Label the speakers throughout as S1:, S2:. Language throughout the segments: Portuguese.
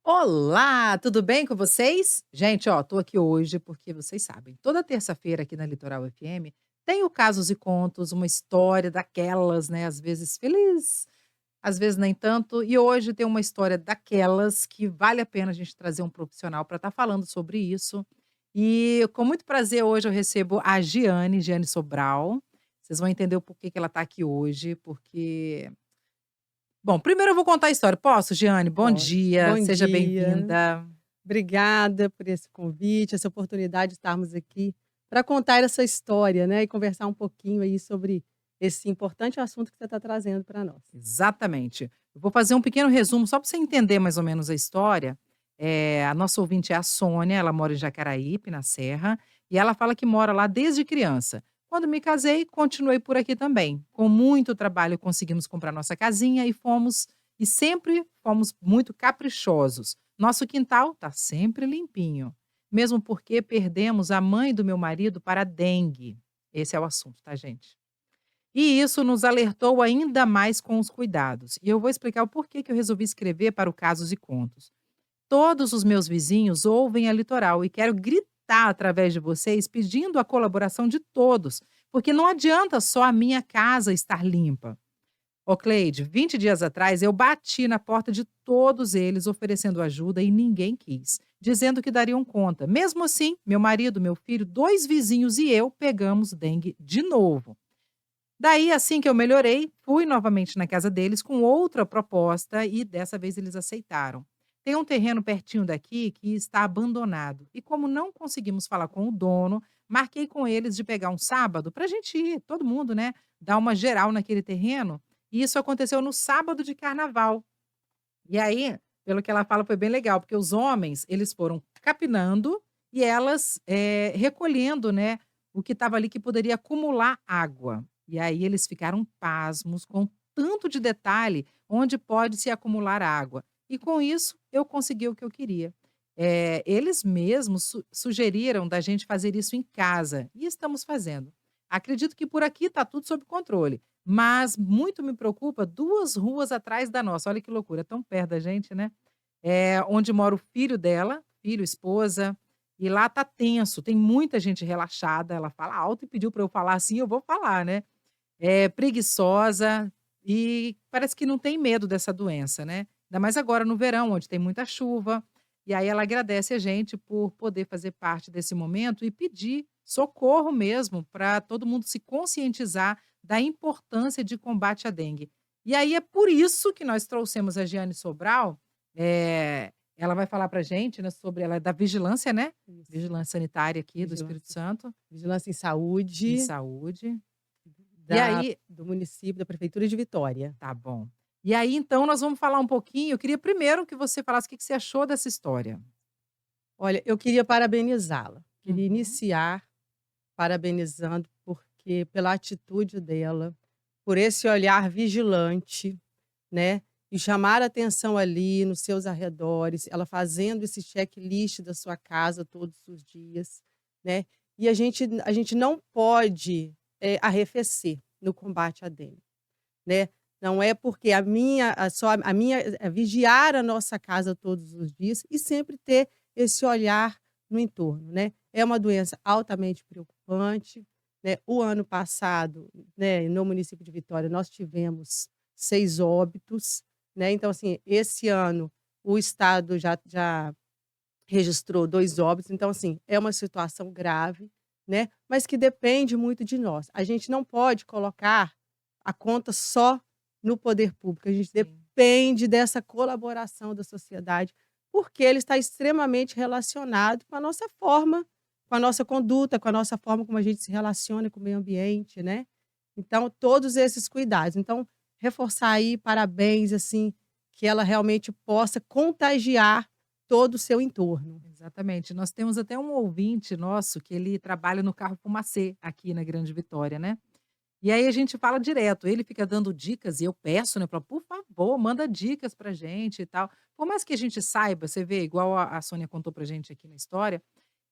S1: Olá, tudo bem com vocês? Gente, ó, tô aqui hoje porque vocês sabem, toda terça-feira aqui na Litoral FM tem o Casos e Contos, uma história daquelas, né, às vezes feliz, às vezes nem tanto, e hoje tem uma história daquelas que vale a pena a gente trazer um profissional para estar falando sobre isso. E com muito prazer hoje eu recebo a Giane Sobral. Vocês vão entender o porquê que ela está aqui hoje, porque bom, primeiro eu vou contar a história. Posso, Giane? Bom
S2: Pode.
S1: dia,
S2: Bom
S1: seja
S2: dia,
S1: bem-vinda.
S2: obrigada por esse convite, essa oportunidade de estarmos aqui para contar essa história, né, e conversar um pouquinho aí sobre esse importante assunto que você está trazendo para nós.
S1: Exatamente. Eu vou fazer um pequeno resumo só para você entender mais ou menos a história. A nossa ouvinte é a Sônia, ela mora em Jacaraípe, na Serra, e ela fala que mora lá desde criança. Quando me casei, continuei por aqui também. Com muito trabalho conseguimos comprar nossa casinha e sempre fomos muito caprichosos. Nosso quintal está sempre limpinho, mesmo porque perdemos a mãe do meu marido para a dengue. Esse é o assunto, tá, gente? E isso nos alertou ainda mais com os cuidados. E eu vou explicar o porquê que eu resolvi escrever para o Casos e Contos. Todos os meus vizinhos ouvem a Litoral e quero gritar através de vocês pedindo a colaboração de todos, porque não adianta só a minha casa estar limpa. Ô Cleide, 20 dias atrás eu bati na porta de todos eles oferecendo ajuda e ninguém quis, dizendo que dariam conta. Mesmo assim, meu marido, meu filho, dois vizinhos e eu pegamos dengue de novo. Daí, assim que eu melhorei, fui novamente na casa deles com outra proposta e dessa vez eles aceitaram. Tem um terreno pertinho daqui que está abandonado. E como não conseguimos falar com o dono, marquei com eles de pegar um sábado para a gente ir, todo mundo, né? Dar uma geral naquele terreno. E isso aconteceu no sábado de carnaval. E aí, pelo que ela fala, foi bem legal, porque os homens, eles foram capinando e elas recolhendo, né, o que estava ali que poderia acumular água. E aí eles ficaram pasmos com tanto de detalhe onde pode se acumular água. E com isso, eu consegui o que eu queria. Eles mesmos sugeriram da gente fazer isso em casa e estamos fazendo. Acredito que por aqui está tudo sob controle. Mas muito me preocupa 2 ruas atrás da nossa, olha que loucura, tão perto da gente, né. Onde mora o filho dela, filho, esposa, e lá tá tenso, tem muita gente relaxada, ela fala alto e pediu para eu falar assim, eu vou falar, né. Preguiçosa e parece que não tem medo dessa doença, né. Ainda mais agora no verão, onde tem muita chuva, e aí ela agradece a gente por poder fazer parte desse momento e pedir socorro mesmo para todo mundo se conscientizar da importância de combate à dengue. E aí é por isso que nós trouxemos a Giane Sobral, ela vai falar pra gente, né, sobre ela é da vigilância, né,
S2: Isso,
S1: vigilância sanitária aqui do Espírito
S2: vigilância
S1: Santo,
S2: vigilância em
S1: em
S2: saúde
S1: saúde. E
S2: da
S1: aí
S2: do município, da prefeitura de Vitória.
S1: tá bom. E aí então nós vamos falar um pouquinho, eu queria primeiro que você falasse o que que você achou dessa história.
S2: Olha, eu queria parabenizá-la, queria
S1: Uhum.
S2: iniciar parabenizando, porque pela atitude dela, por esse olhar vigilante, né, e chamar a atenção ali nos seus arredores, ela fazendo esse checklist da sua casa todos os dias, né, e a gente não pode, arrefecer no combate à dengue, né. Não é porque a minha é vigiar a nossa casa todos os dias e sempre ter esse olhar no entorno, né. É uma doença altamente preocupante, né. O ano passado, né, no município de Vitória, nós tivemos 6 óbitos, né, então, assim, esse ano o estado já registrou 2 óbitos, então, assim, é uma situação grave, né, mas que depende muito de nós. A gente não pode colocar a conta só no poder público, a gente
S1: Sim.
S2: depende dessa colaboração da sociedade, porque ele está extremamente relacionado com a nossa forma, com a nossa conduta, com a nossa forma como a gente se relaciona com o meio ambiente, né. Então, todos esses cuidados. Então, reforçar aí, parabéns, assim, que ela realmente possa contagiar todo o seu entorno.
S1: Exatamente. Nós temos até um ouvinte nosso que ele trabalha no carro fumacê aqui na Grande Vitória, né. E aí a gente fala direto, ele fica dando dicas e eu peço, né, por favor, manda dicas pra gente e tal. Por mais que a gente saiba, você vê, igual a Sônia contou pra gente aqui na história,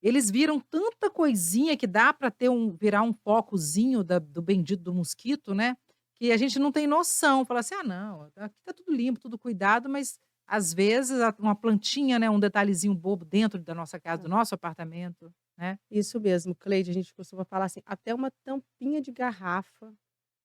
S1: eles viram tanta coisinha que dá para ter virar um focozinho do bendito do mosquito, né, que a gente não tem noção, fala assim: "Ah não, aqui tá tudo limpo, tudo cuidado", mas às vezes, uma plantinha, né, um detalhezinho bobo dentro da nossa casa, do
S2: Ah,
S1: nosso apartamento, né.
S2: isso mesmo, Cleide, a gente costuma falar assim, até uma tampinha de garrafa,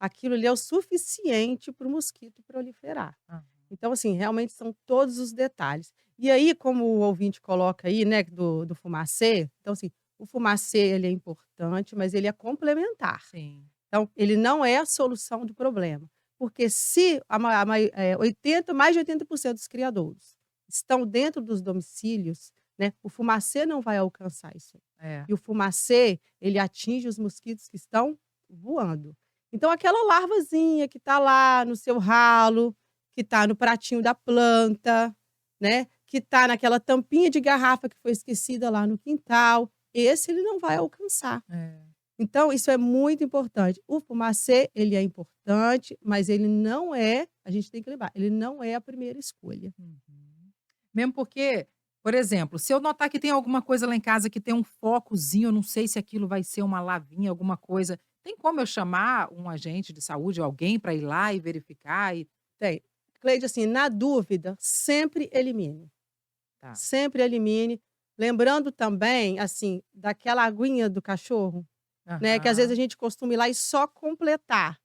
S2: aquilo ali é o suficiente para o mosquito proliferar.
S1: Aham.
S2: Então, assim, realmente são todos os detalhes. E aí, como o ouvinte coloca aí, né, do fumacê, então assim, o fumacê ele é importante, mas ele é complementar.
S1: Sim.
S2: Então, ele não é a solução do problema, porque se a mai 80 mais de 80% dos criadouros estão dentro dos domicílios, né, o fumacê não vai alcançar isso aí.
S1: É.
S2: E o fumacê, ele atinge os mosquitos que estão voando. Então aquela larvazinha que está lá no seu ralo, que está no pratinho da planta, né, que está naquela tampinha de garrafa que foi esquecida lá no quintal, esse ele não vai alcançar.
S1: É.
S2: Então isso é muito importante. O fumacê, ele é importante, mas ele não é, a gente tem que lembrar, ele não é a primeira escolha.
S1: Uhum. Mesmo porque, por exemplo, se eu notar que tem alguma coisa lá em casa que tem um focozinho, eu não sei se aquilo vai ser uma lavinha, alguma coisa, tem como eu chamar um agente de saúde, alguém para ir lá e verificar e
S2: Tem. Cleide, assim, na dúvida, sempre elimine.
S1: tá.
S2: Sempre elimine. Lembrando também, assim, daquela aguinha do cachorro, né, que às vezes a
S1: Aham.
S2: gente costuma ir lá e só completar,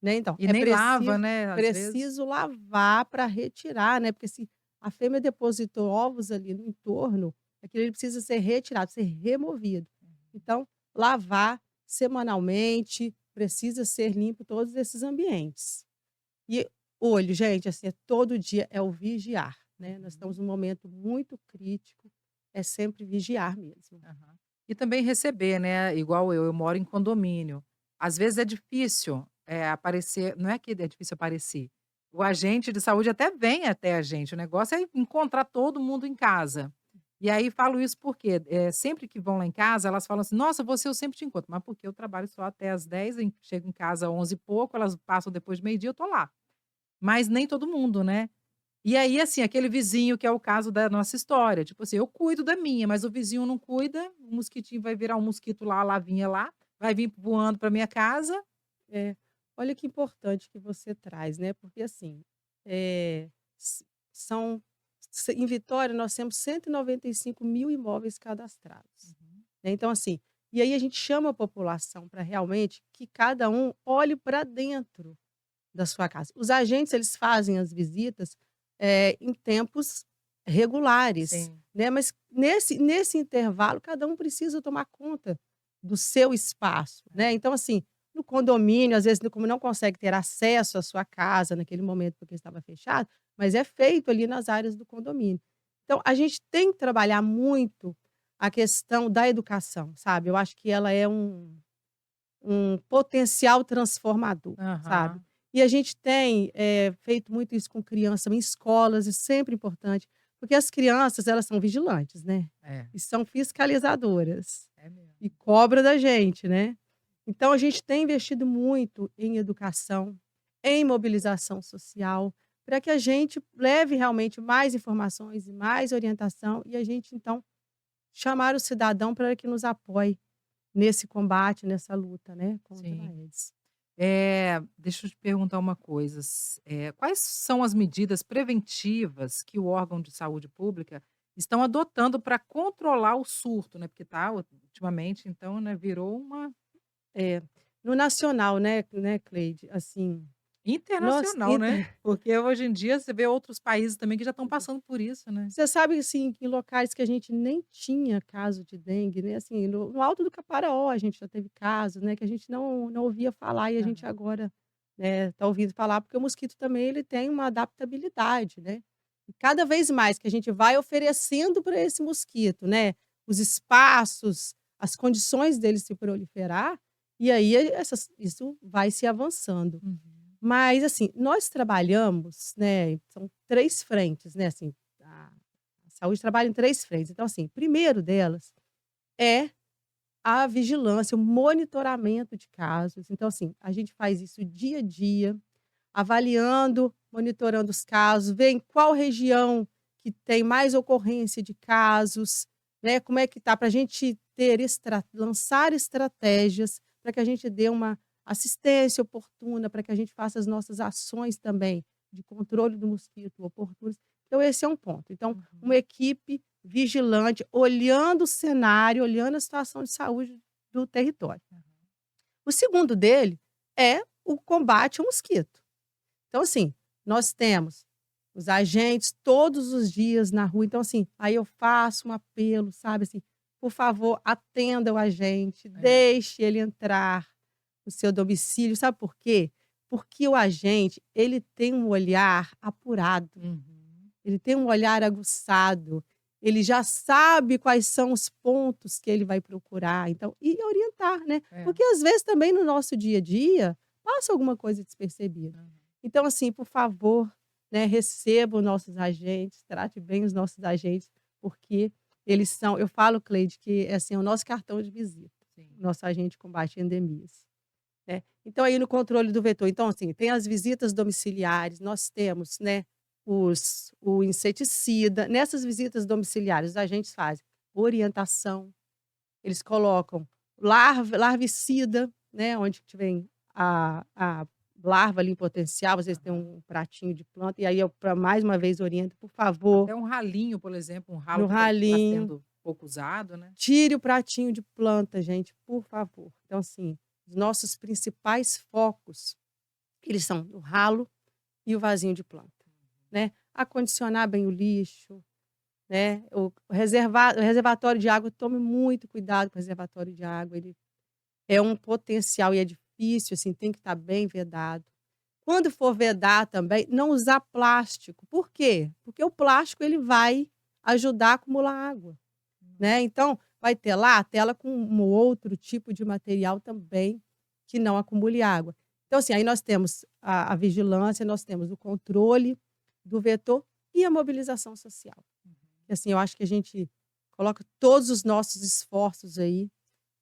S2: né, então,
S1: E nem lava,
S2: preciso
S1: né, às vezes.
S2: preciso lavar para retirar, né, porque se a fêmea depositou ovos ali no entorno, aquilo ali precisa ser retirado, ser removido. Então, lavar semanalmente, precisa ser limpo todos esses ambientes. E olho, gente, assim, é todo dia, é o vigiar, né, nós
S1: Uhum.
S2: estamos num momento muito crítico, é sempre vigiar mesmo.
S1: Aham. E também receber, né, igual eu moro em condomínio. Às vezes é difícil, aparecer não é que é difícil aparecer, o agente de saúde até vem até a gente, o negócio é encontrar todo mundo em casa. E aí falo isso porque, sempre que vão lá em casa, elas falam assim: "Nossa, você eu sempre te encontro", mas porque eu trabalho só até às 10, chego em casa 11 e pouco, elas passam depois de meio-dia, eu tô lá. Mas nem todo mundo, né. E aí, assim, aquele vizinho que é o caso da nossa história, tipo assim, eu cuido da minha, mas o vizinho não cuida, o mosquitinho vai virar um mosquito lá, a lavinha lá, vai vir voando para minha casa.
S2: É, olha que importante que você traz, né, porque assim, eh, s são em Vitória nós temos 195.000 imóveis cadastrados,
S1: Uhum.
S2: né, então assim, e aí a gente chama a população para realmente que cada um olhe para dentro da sua casa. Os agentes, eles fazem as visitas, em tempos regulares,
S1: Sim.
S2: né, mas nesse intervalo, cada um precisa tomar conta do seu espaço, né.
S1: É.
S2: Então, assim, no condomínio, às vezes, como não consegue ter acesso à sua casa naquele momento, porque estava fechado, mas é feito ali nas áreas do condomínio. Então, a gente tem que trabalhar muito a questão da educação, sabe. Eu acho que ela é um potencial transformador, sabe.
S1: Aham.
S2: E a gente tem, feito muito isso com criança em escolas, é sempre importante, porque as crianças elas são vigilantes, né,
S1: É,
S2: e são fiscalizadoras,
S1: é mesmo.
S2: e cobra da gente, né. Então a gente tem investido muito em educação, em mobilização social, para que a gente leve realmente mais informações e mais orientação, e a gente então chamar o cidadão para que nos apoie nesse combate, nessa luta, né, contra a
S1: Sim.
S2: AIDS.
S1: Deixa eu te perguntar uma coisa, quais são as medidas preventivas que o órgão de saúde pública estão adotando para controlar o surto, né, porque tá ultimamente então, né, virou uma
S2: É, no nacional, né, Cleide, assim, nós
S1: internacional, né, porque hoje em dia você vê outros países também que já estão passando por isso, né.
S2: você sabe, assim, em locais que a gente nem tinha caso de dengue, né, assim, no Alto do Caparaó a gente já teve casos, né, que a gente não ouvia falar e a gente
S1: Aham.
S2: agora, né, tá ouvindo falar, porque o mosquito também ele tem uma adaptabilidade, né. E cada vez mais que a gente vai oferecendo para esse mosquito, né, os espaços, as condições dele se proliferar, e aí isso vai se avançando.
S1: Uhum.
S2: Mas, assim, nós trabalhamos, né, são 3 frentes, né, assim, a saúde trabalha em 3 frentes. Então, assim, primeiro delas é a vigilância, o monitoramento de casos. Então, assim, a gente faz isso dia a dia, avaliando, monitorando os casos, ver em qual região que tem mais ocorrência de casos, né, como é que tá, para a gente ter lançar estratégias para que a gente dê uma assistência oportuna, para que a gente faça as nossas ações também de controle do mosquito oportunas. Então esse é um ponto. Então, uma
S1: Uhum.
S2: equipe vigilante, olhando o cenário, olhando a situação de saúde do território.
S1: Aham.
S2: O segundo dele é o combate ao mosquito. Então, assim, nós temos os agentes todos os dias na rua. Então, assim, aí eu faço um apelo, sabe, assim, por favor, atenda o agente,
S1: É.
S2: deixe ele entrar no seu domicílio. Sabe por quê? Porque o agente, ele tem um olhar apurado,
S1: Uhum.
S2: ele tem um olhar aguçado, ele já sabe quais são os pontos que ele vai procurar, então e orientar, né.
S1: É.
S2: Porque às vezes também no nosso dia a dia, passa alguma coisa despercebida.
S1: Aham.
S2: Então assim, por favor, né, receba os nossos agentes, trate bem os nossos agentes, porque eles são eu falo, Cleide, que é assim, é o nosso cartão de visita, o
S1: Sim.
S2: nosso agente de combate a endemias, né. Então aí no controle do vetor, então assim, tem as visitas domiciliares, nós temos, né, o inseticida. Nessas visitas domiciliares, os agentes fazem orientação, eles colocam larvicida, né, onde que tiver a larva ali em potencial, vocês têm
S1: Aham.
S2: um pratinho de planta, e aí eu pra mais uma vez oriento, por favor,
S1: Até um ralinho, por exemplo, um ralo
S2: no
S1: que tá
S2: ralinho,
S1: sendo pouco usado, né.
S2: tire o pratinho de planta, gente, por favor. Então assim, os nossos principais focos, eles são o ralo e o vasinho de planta, né. Acondicionar bem o lixo, né, o reservatório de água, tome muito cuidado com o reservatório de água, ele é um potencial e é difícil, assim, tem que estar bem vedado. Quando for vedar também, não usar plástico. Por quê? Porque o plástico ele vai ajudar a acumular água,
S1: Hum.
S2: né, então vai ter lá a tela com um outro tipo de material também que não acumule água. Então, assim, aí nós temos a vigilância, nós temos o controle do vetor e a mobilização social.
S1: Uhum.
S2: E assim, eu acho que a gente coloca todos os nossos esforços aí,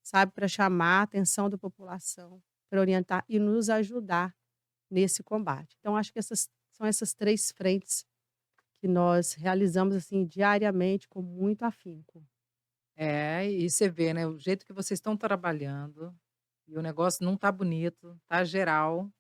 S2: sabe, para chamar a atenção da população, para orientar e nos ajudar nesse combate. Então, acho que essas são essas 3 frentes que nós realizamos, assim, diariamente com muito afinco.
S1: É, e você vê, né, o jeito que vocês estão trabalhando, e o negócio não tá bonito, tá geral,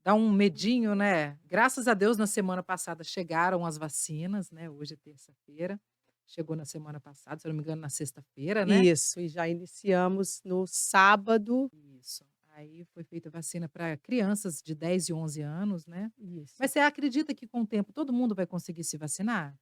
S1: dá um medinho, né. Graças a Deus na semana passada chegaram as vacinas, né, hoje é terça-feira, chegou na semana passada, se eu não me engano na sexta-feira, né.
S2: Isso, e já iniciamos no sábado.
S1: Isso. Aí foi feita vacina para crianças de 10 e 11 anos, né.
S2: Isso.
S1: Mas você acredita que com o tempo todo mundo vai conseguir se vacinar?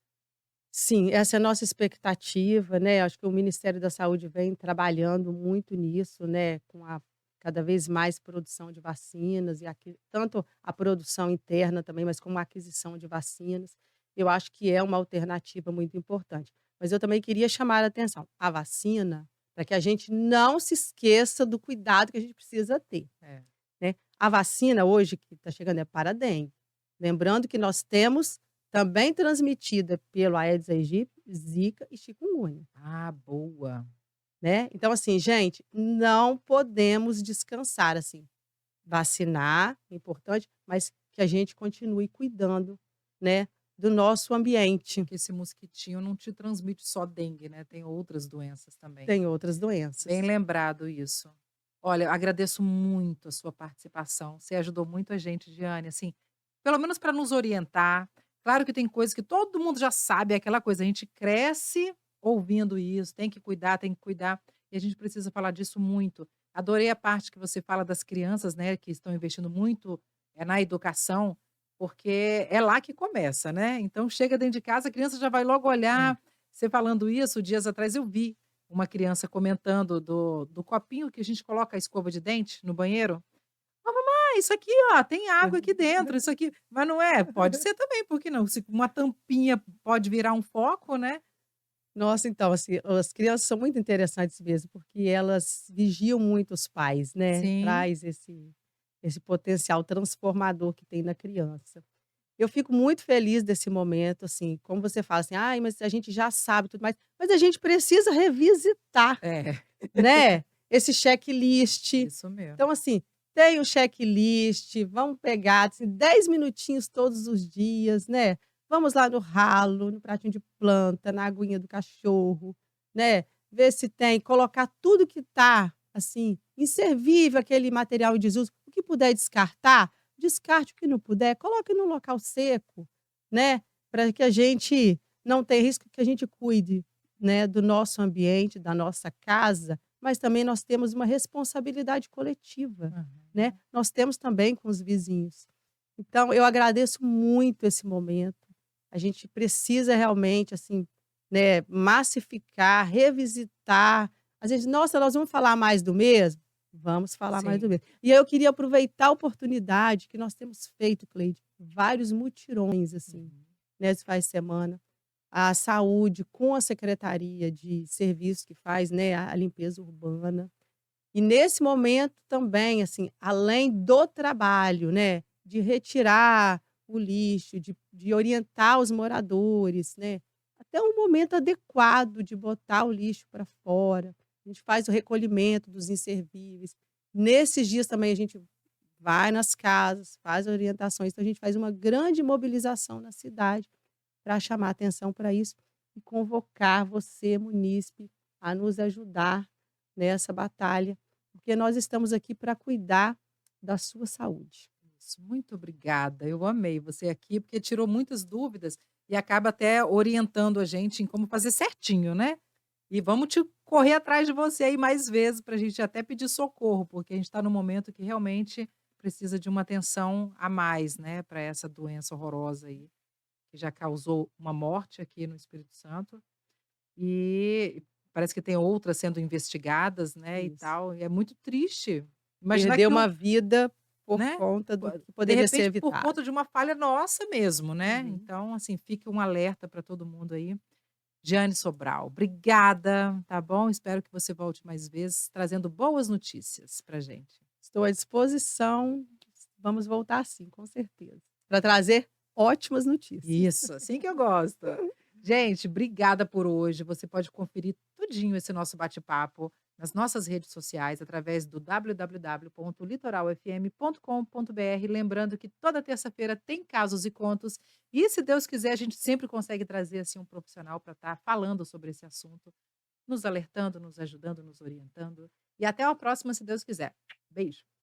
S2: Sim, essa é a nossa expectativa, né, acho que o Ministério da Saúde vem trabalhando muito nisso, né, com a cada vez mais produção de vacinas e aqui tanto a produção interna também, mas como a aquisição de vacinas, eu acho que é uma alternativa muito importante. Mas eu também queria chamar a atenção, a vacina, para que a gente não se esqueça do cuidado que a gente precisa ter,
S1: É.
S2: né. A vacina hoje que está chegando é para a dengue, lembrando que nós temos também transmitida pelo Aedes aegypti, zika e chikungunya,
S1: Ah, boa.
S2: né. Então assim, gente, não podemos descansar, assim, vacinar é importante, mas que a gente continue cuidando, né, do nosso ambiente.
S1: Porque esse mosquitinho não te transmite só dengue, né, tem outras doenças também.
S2: Tem outras
S1: Bem
S2: doenças.
S1: lembrado isso. Olha, eu agradeço muito a sua participação, você ajudou muito a gente, Diane, assim, pelo menos para nos orientar. Claro que tem coisas que todo mundo já sabe, é aquela coisa, a gente cresce ouvindo isso, tem que cuidar, e a gente precisa falar disso muito. Adorei a parte que você fala das crianças, né, que estão investindo muito, na educação, porque é lá que começa, né, então chega dentro de casa, a criança já vai logo
S2: É.
S1: olhar. Você falando isso, dias atrás eu vi uma criança comentando do copinho que a gente coloca a escova de dente no banheiro. "Ó mamãe, isso aqui ó, tem água aqui dentro, isso aqui", mas não é? Pode ser também, por que não? Se uma tampinha pode virar um foco, né.
S2: Nossa, então, assim, as crianças são muito interessantes mesmo, porque elas vigiam muito os pais, né,
S1: Sim.
S2: traz esse potencial transformador que tem na criança. Eu fico muito feliz desse momento, assim, como você fala assim: "Ai, mas a gente já sabe tudo mais", mas a gente precisa revisitar,
S1: É,
S2: né, esse checklist.
S1: isso mesmo.
S2: Então, assim, tem o checklist, vamos pegar, assim, 10 minutinhos todos os dias, né. Vamos lá no ralo, no pratinho de planta, na aguinha do cachorro, né, ver se tem, colocar tudo que tá, assim, inservível, aquele material em desuso, o que puder descartar, descarte, o que não puder, coloque num local seco, né. para que a gente não tenha risco, que a gente cuide, né, do nosso ambiente, da nossa casa, mas também nós temos uma responsabilidade coletiva, né,
S1: Aham.
S2: nós temos também com os vizinhos. Então eu agradeço muito esse momento, a gente precisa realmente, assim, né, massificar, revisitar, às vezes: "Nossa, nós vamos falar mais do mesmo?". Vamos falar mais do
S1: Sim.
S2: mesmo. E aí eu queria aproveitar a oportunidade que nós temos feito, Cleide, vários mutirões, assim,
S1: Uhum.
S2: nesse faz de semana. A saúde com a secretaria de serviços que faz, né, a limpeza urbana. E nesse momento também, assim, além do trabalho, né, de retirar o lixo, de orientar os moradores, né, até um momento adequado de botar o lixo para fora. A gente faz o recolhimento dos inservíveis. Nesses dias também a gente vai nas casas, faz orientações, então a gente faz uma grande mobilização na cidade para chamar atenção para isso e convocar você, munícipe, a nos ajudar nessa batalha, porque nós estamos aqui para cuidar da sua saúde.
S1: Isso, muito obrigada. Eu amei você aqui, porque tirou muitas dúvidas e acaba até orientando a gente em como fazer certinho, né. E vamos te correr atrás de você aí mais vezes para a gente até pedir socorro, porque a gente está num momento que realmente precisa de uma atenção a mais, né, para essa doença horrorosa aí, que já causou uma morte aqui no Espírito Santo, e parece que tem outras sendo investigadas, né, e
S2: Isso.
S1: tal, e é muito triste. Imaginar
S2: Perder
S1: que
S2: uma vida por
S1: né,
S2: conta
S1: po
S2: do que
S1: de
S2: poderia ser
S1: repente por
S2: evitado.
S1: conta de uma falha nossa mesmo, né.
S2: Uhum.
S1: Então, assim, fica um alerta para todo mundo aí. Jane Sobral, obrigada, tá bom. Espero que você volte mais vezes trazendo boas notícias pra gente.
S2: Estou à disposição, vamos voltar sim, com certeza, para trazer ótimas notícias.
S1: Isso, assim que eu gosto. Gente, obrigada por hoje. Você pode conferir tudinho esse nosso bate-papo nas nossas redes sociais, através do www.litoralfm.com.br. Lembrando que toda terça-feira tem casos e contos, e se Deus quiser, a gente sempre consegue trazer assim um profissional para estar falando sobre esse assunto, nos alertando, nos ajudando, nos orientando. E até a próxima, se Deus quiser. Beijo.